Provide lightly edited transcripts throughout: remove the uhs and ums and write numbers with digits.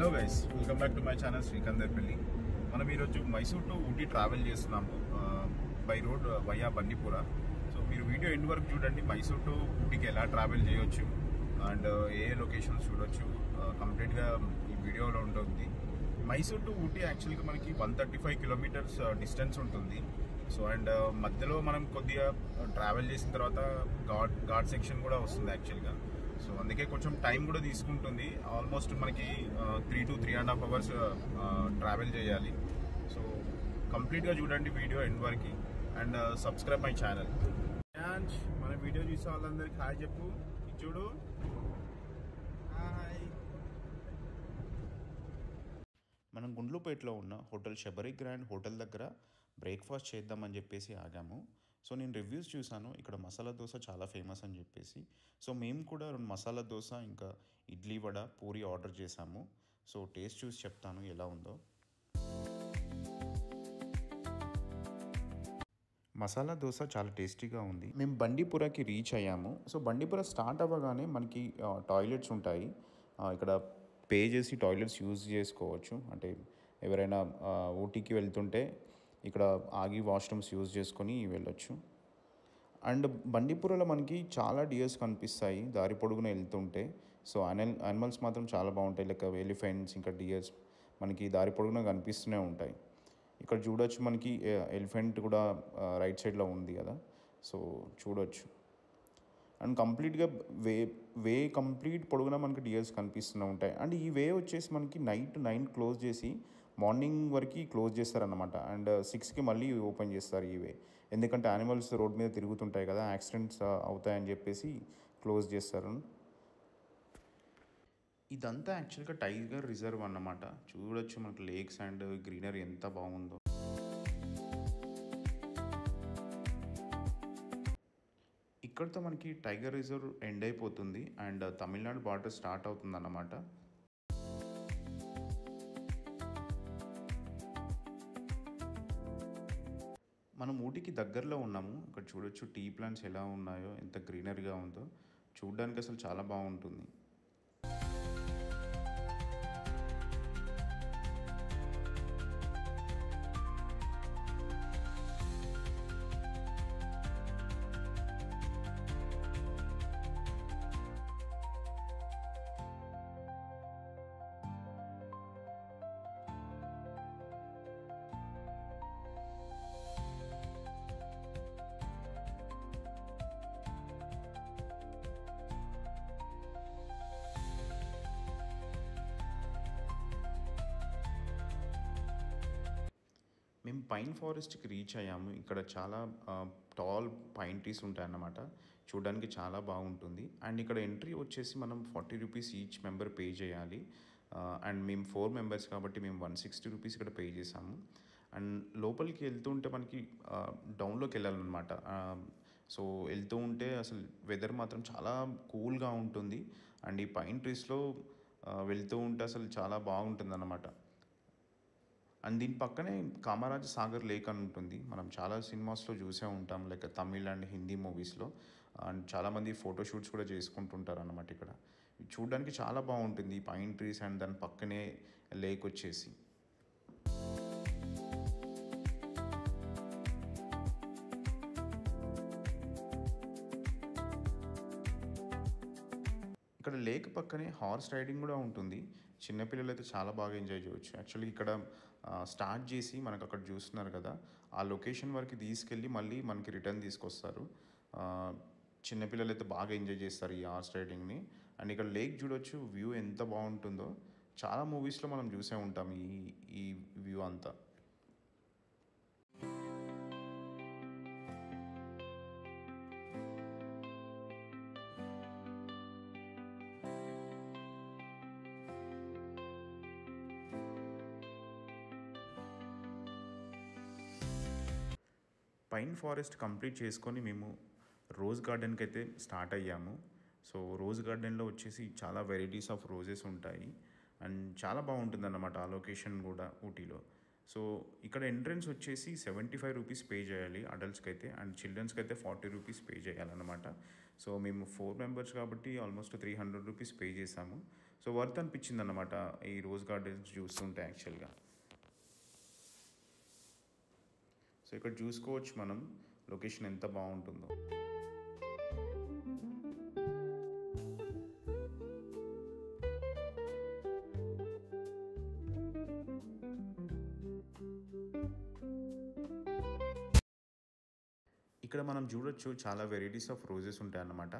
Hello guys, welcome back to my channel Srikandarpalli. మనం ఈరోజు Mysore to Ooty travel చేస్తున్నాము by road via Bandipura. So మీరు video end వరకు చూడండి. మైసూర్ టు ఊటీకి ఎలా ట్రావెల్ చేయొచ్చు అండ్ ఏ లొకేషన్స్ చూడొచ్చు కంప్లీట్గా ఈ వీడియోలో ఉంటుంది. మైసూర్ టు ఊటీ యాక్చువల్గా మనకి 135 కిలోమీటర్స్ డిస్టెన్స్ ఉంటుంది. సో అండ్ మధ్యలో మనం కొద్దిగా ట్రావెల్ చేసిన తర్వాత ఘాట్ సెక్షన్ కూడా వస్తుంది యాక్చువల్గా. సో అందుకే కొంచెం టైం కూడా తీసుకుంటుంది. ఆల్మోస్ట్ మనకి 3 to 3.5 hours ట్రావెల్ చేయాలి. సో కంప్లీట్గా చూడండి వీడియో ఎండ్ వరకు అండ్ సబ్స్క్రైబ్ మై ఛానల్. మన వీడియో చూసే వాళ్ళందరికీ హాయ్ చెప్పు. చూడు, హాయ్. మనం గుండ్లూపేటలో ఉన్న హోటల్ శబరి గ్రాండ్ హోటల్ దగ్గర బ్రేక్ఫాస్ట్ చేద్దామని చెప్పేసి ఆగాము. సో నేను రివ్యూస్ చూసాను, ఇక్కడ మసాలా దోశ చాలా ఫేమస్ అని చెప్పేసి. సో మేము కూడా 2 మసాలా దోశ ఇంకా ఇడ్లీ వడ పూరి ఆర్డర్ చేసాము. సో టేస్ట్ చూసి చెప్తాను ఎలా ఉందో. మసాలా దోశ చాలా టేస్టీగా ఉంది. మేము బండిపురకి రీచ్ అయ్యాము. సో బండిపుర స్టార్ట్ అవ్వగానే మనకి టాయిలెట్స్ ఉంటాయి. ఇక్కడ పే చేసి టాయిలెట్స్ యూజ్ చేసుకోవచ్చు. అంటే ఎవరైనా ఊటీకి వెళ్తుంటే ఇక్కడ ఆగి వాష్రూమ్స్ యూజ్ చేసుకొని వెళ్ళొచ్చు. అండ్ బండిపురలో మనకి చాలా డియర్స్ కనిపిస్తాయి దారి పొడుగున వెళ్తుంటే. సో యానిమల్స్ మాత్రం చాలా బాగుంటాయి. లైక్ ఎలిఫెంట్స్ ఇంకా డియర్స్ మనకి దారి పొడుగున కనిపిస్తూనే ఉంటాయి. ఇక్కడ చూడొచ్చు, మనకి ఎలిఫెంట్ కూడా రైట్ సైడ్లో ఉంది కదా, సో చూడొచ్చు. అండ్ కంప్లీట్గా వే కంప్లీట్ పొడుగునా మనకి డియర్స్ కనిపిస్తూనే ఉంటాయి. అండ్ ఈ వే వచ్చేసి మనకి నైట్ 9 క్లోజ్ చేసి మార్నింగ్ వరకు క్లోజ్ చేస్తారనమాట. అండ్ 6కి మళ్ళీ ఓపెన్ చేస్తారు ఈ వే. ఎందుకంటే యానిమల్స్ రోడ్ మీద తిరుగుతుంటాయి కదా, యాక్సిడెంట్స్ అవుతాయని చెప్పేసి క్లోజ్ చేస్తారు. ఇదంతా యాక్చువల్గా టైగర్ రిజర్వ్ అన్నమాట. చూడొచ్చు మనకి లేక్స్ అండ్ గ్రీనరీ ఎంత బాగుందో. ఇక్కడితో మనకి టైగర్ రిజర్వ్ ఎండ్ అయిపోతుంది అండ్ తమిళనాడు బార్డర్ స్టార్ట్ అవుతుంది అన్నమాట. మనం ఊటీకి దగ్గరలో ఉన్నాము. ఇక్కడ చూడొచ్చు టీ ప్లాంట్స్ ఎలా ఉన్నాయో, ఎంత గ్రీనరీగా ఉందో. చూడడానికి అసలు చాలా బాగుంటుంది. మేము పైన్ ఫారెస్ట్కి రీచ్ అయ్యాము. ఇక్కడ చాలా టాల్ పైన్ ట్రీస్ ఉంటాయన్నమాట. చూడడానికి చాలా బాగుంటుంది. అండ్ ఇక్కడ ఎంట్రీ వచ్చేసి మనం 40 రూపీస్ ఈచ్ మెంబర్ పే చేయాలి. అండ్ మేము 4 మెంబర్స్ కాబట్టి మేము 160 రూపీస్ ఇక్కడ పే చేసాము. అండ్ లోపలికి వెళ్తూ ఉంటే మనకి డౌన్లోకి వెళ్ళాలన్నమాట. సో వెళ్తూ ఉంటే అసలు వెదర్ మాత్రం చాలా కూల్గా ఉంటుంది. అండ్ ఈ పైన్ ట్రీస్లో వెళ్తూ ఉంటే అసలు చాలా బాగుంటుంది అన్నమాట. అండ్ దీని పక్కనే కామరాజ్ సాగర్ లేక్ అని ఉంటుంది. మనం చాలా సినిమాస్లో చూసే ఉంటాం, లైక్ తమిళ్ అండ్ హిందీ మూవీస్లో. అండ్ చాలామంది ఫోటోషూట్స్ కూడా చేసుకుంటుంటారు అన్నమాట. ఇక్కడ చూడడానికి చాలా బాగుంటుంది ఈ పైన్ ట్రీస్ అండ్ దాని పక్కనే లేక్ వచ్చేసి. ఇక్కడ లేక్ పక్కనే హార్స్ రైడింగ్ కూడా ఉంటుంది. చిన్నపిల్లలు అయితే చాలా బాగా ఎంజాయ్ చేయవచ్చు. యాక్చువల్లీ ఇక్కడ స్టార్ట్ చేసి మనకు అక్కడ చూస్తున్నారు కదా, ఆ లొకేషన్ వరకు తీసుకెళ్ళి మళ్ళీ మనకి రిటర్న్ తీసుకొస్తారు. చిన్నపిల్లలు అయితే బాగా ఎంజాయ్ చేస్తారు ఈ హార్స్ రైడింగ్ని. అండ్ ఇక్కడ లేక్ చూడొచ్చు, వ్యూ ఎంత బాగుంటుందో. చాలా మూవీస్లో మనం చూసే ఉంటాం ఈ వ్యూ అంతా. పైన్ ఫారెస్ట్ కంప్లీట్ చేసుకొని మేము రోజ్ గార్డెన్కి అయితే స్టార్ట్ అయ్యాము. సో రోజ్ గార్డెన్లో వచ్చేసి చాలా వెరైటీస్ ఆఫ్ రోజెస్ ఉంటాయి అండ్ చాలా బాగుంటుంది అన్నమాట ఆ లొకేషన్ కూడా ఊటీలో. సో ఇక్కడ ఎంట్రన్స్ వచ్చేసి 75 రూపీస్ పే చేయాలి అడల్ట్స్కి అయితే, అండ్ చిల్డ్రన్స్కి అయితే 40 రూపీస్ పే చేయాలన్నమాట. సో మేము 4 మెంబర్స్ కాబట్టి ఆల్మోస్ట్ 300 రూపీస్ పే చేసాము. సో వర్త్ అనిపించింది అన్నమాట ఈ రోజ్ గార్డెన్స్ చూస్తుంటే యాక్చువల్గా. సో ఇక్కడ చూసుకోవచ్చు మనం లొకేషన్ ఎంత బాగుంటుందో. ఇక్కడ మనం చూడొచ్చు చాలా వెరైటీస్ ఆఫ్ రోజెస్ ఉంటాయి అన్నమాట.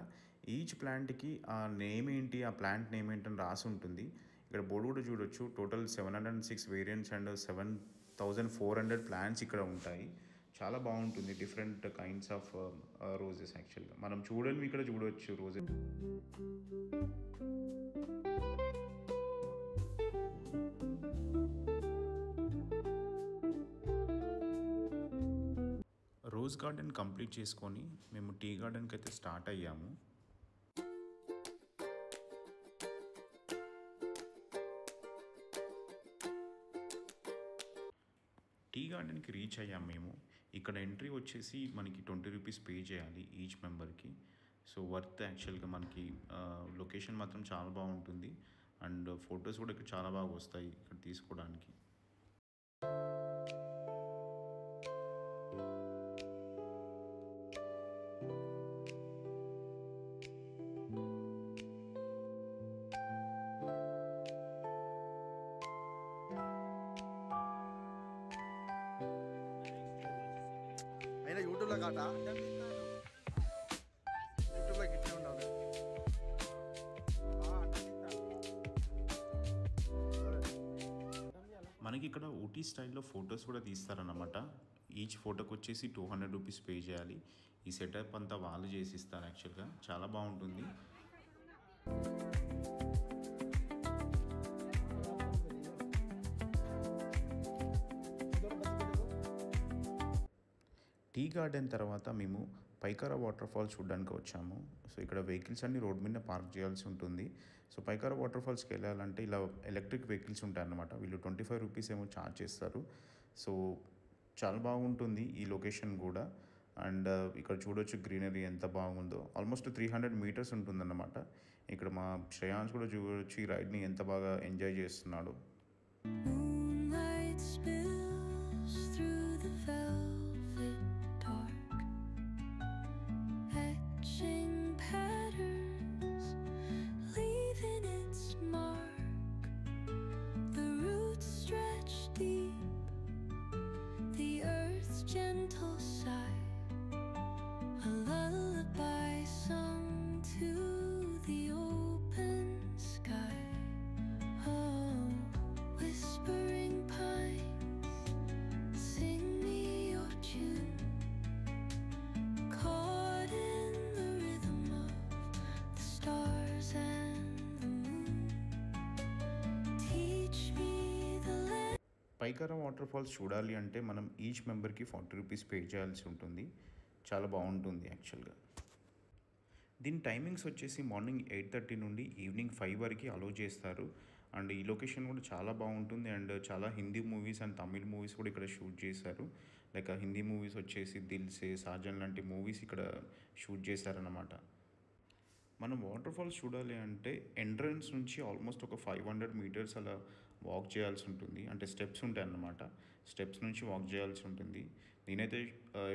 ఈచ్ ప్లాంట్కి ఆ నేమ్ ఏంటి, ఆ ప్లాంట్ నేమ్ ఏంటి అని రాసి ఉంటుంది. ఇక్కడ బోర్డు కూడా చూడొచ్చు. టోటల్ 706 వేరియంట్స్ అండ్ 7400 ప్లాంట్స్ ఇక్కడ ఉంటాయి. చాలా బాగుంటుంది, డిఫరెంట్ కైండ్స్ ఆఫ్ రోజెస్ యాక్చువల్గా. మనం చూడని ఇక్కడ చూడవచ్చు రోజెస్. రోజ్ గార్డెన్ కంప్లీట్ చేసుకొని మేము టీ గార్డెన్కి అయితే స్టార్ట్ అయ్యాము. టీ గార్డెన్కి రీచ్ అయ్యాము మేము. ఇక్కడ ఎంట్రీ వచ్చేసి మనకి 20 రూపీస్ పే చేయాలి ఈచ్ మెంబర్కి. సో వర్త్ యాక్చువల్గా. మనకి లొకేషన్ మాత్రం చాలా బాగుంటుంది అండ్ ఫొటోస్ కూడా ఇక్కడ చాలా బాగా వస్తాయి ఇక్కడ తీసుకోవడానికి. అయినా యూట్యూబ్లో కాదా, యూట్యూబ్లో గిట్లే ఉండాలి. మనకి ఇక్కడ ఊటీ స్టైల్లో ఫొటోస్ కూడా తీస్తారన్నమాట. ఈచ్ ఫోటోకి వచ్చేసి 200 రూపీస్ పే చేయాలి. ఈ సెటప్ అంతా వాళ్ళు చేసిస్తారు యాక్చువల్గా. చాలా బాగుంటుంది. టీ గార్డెన్ తర్వాత మేము పైకారా వాటర్ ఫాల్ చూడడానికి వచ్చాము. సో ఇక్కడ వెహికల్స్ అన్ని రోడ్ మీద పార్క్ చేయాల్సి ఉంటుంది. సో పైకారా వాటర్ ఫాల్స్కి వెళ్ళాలంటే ఇలా ఎలక్ట్రిక్ వెహికల్స్ ఉంటాయన్నమాట. వీళ్ళు 25 రూపీస్ ఏమో ఛార్జ్ చేస్తారు. సో చాలా బాగుంటుంది ఈ లొకేషన్ కూడా. అండ్ ఇక్కడ చూడొచ్చు గ్రీనరీ ఎంత బాగుందో. ఆల్మోస్ట్ 300 మీటర్స్ ఉంటుందన్నమాట. ఇక్కడ మా శ్రేయాన్స్ కూడా చూడొచ్చు ఈ రైడ్ని ఎంత బాగా ఎంజాయ్ చేస్తున్నాడు. పైకారా వాటర్ ఫాల్స్ చూడాలి అంటే మనం ఈచ్ మెంబర్కి 40 రూపీస్ పే చేయాల్సి ఉంటుంది. చాలా బాగుంటుంది యాక్చువల్గా. దీని టైమింగ్స్ వచ్చేసి మార్నింగ్ 8:30 నుండి ఈవినింగ్ 5 వరకు అలో చేస్తారు. అండ్ ఈ లొకేషన్ కూడా చాలా బాగుంటుంది. అండ్ చాలా Hindi movies and Tamil movies కూడా ఇక్కడ షూట్ చేశారు. లైక్ హిందీ మూవీస్ వచ్చేసి దిల్ సే, సాజన్ లాంటి మూవీస్ ఇక్కడ షూట్ చేశారన్నమాట. మనం వాటర్ ఫాల్స్ చూడాలి అంటే ఎంట్రన్స్ నుంచి ఆల్మోస్ట్ ఒక 500 మీటర్స్ అలా వాక్ చేయాల్సి ఉంటుంది. అంటే స్టెప్స్ ఉంటాయి అన్నమాట. స్టెప్స్ నుంచి వాక్ చేయాల్సి ఉంటుంది. నేనైతే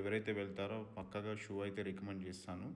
ఎవరైతే వెళ్తారో పక్కాగా షూ అయితే రికమెండ్ చేస్తాను.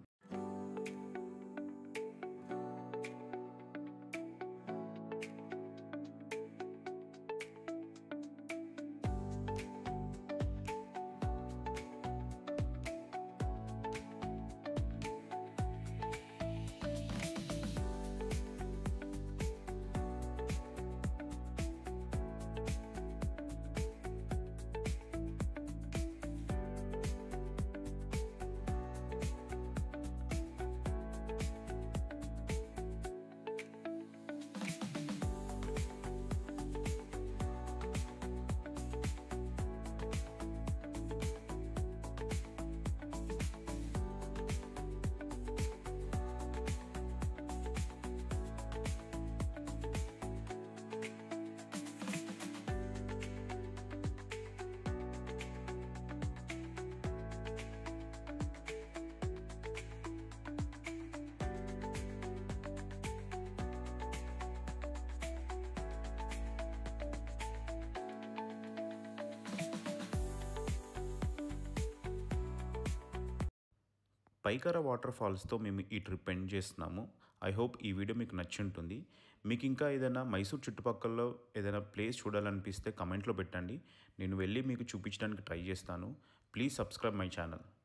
పైకారా వాటర్ ఫాల్స్తో మేము ఈ ట్రిప్ ఎండ్ చేస్తున్నాము. ఐ హోప్ ఈ వీడియో మీకు నచ్చి ఉంటుంది. మీకు ఇంకా ఏదైనా మైసూర్ చుట్టుపక్కల ఏదైనా ప్లేస్ చూడాలనిపిస్తే కమెంట్లో పెట్టండి. నేను వెళ్ళి మీకు చూపించడానికి ట్రై చేస్తాను. Please subscribe my channel.